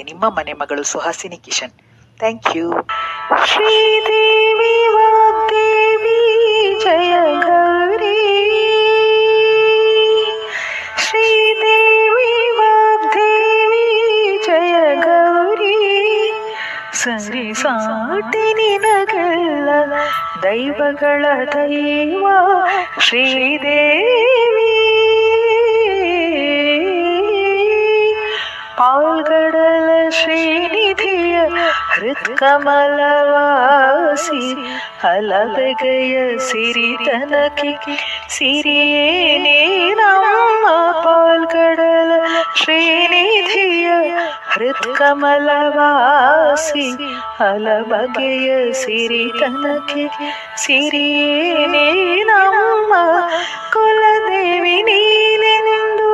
ನಿಮ್ಮ ಮನೆ ಮಗಳು ಸುಹಾಸಿನಿ ಕಿಶನ್. Thank you. ಶ್ರೀದೇವಿ ವಾಗ್ದೇವಿ ಜಯ ಗೌರಿ, ಶ್ರೀದೇವಿ ವಾಗ್ದೇವಿ ಜಯ ಗೌರಿ, ಸರಿ ಸಾಟಿ ನಿನಗೆಲ್ಲ ದೈವಗಳ ದೈವ ಶ್ರೀದೇವಿ. ಪಾಲ್ಗಡಲ ಶ್ರೀನಿಧಿಯ ಹೃತ್ಕಮಲವಾಸಿ, ಹಲಬೆಗೆಯ ಸಿರಿತನಕ್ಕೆ ಸಿರಿಯೇನೇ ನಮ್ಮ. ಪಾಲ್ಗಡಲ ಶ್ರೀನಿಧಿಯ ಹೃತ್ಕಮಲವಾಸಿ, ಹಲಬಗೆಯ ಸಿರಿತನಕ್ಕೆ ಸಿರಿಯೇನೇ ನಮ್ಮ. ಕುಲದೇವಿ ನೀನೆಂದು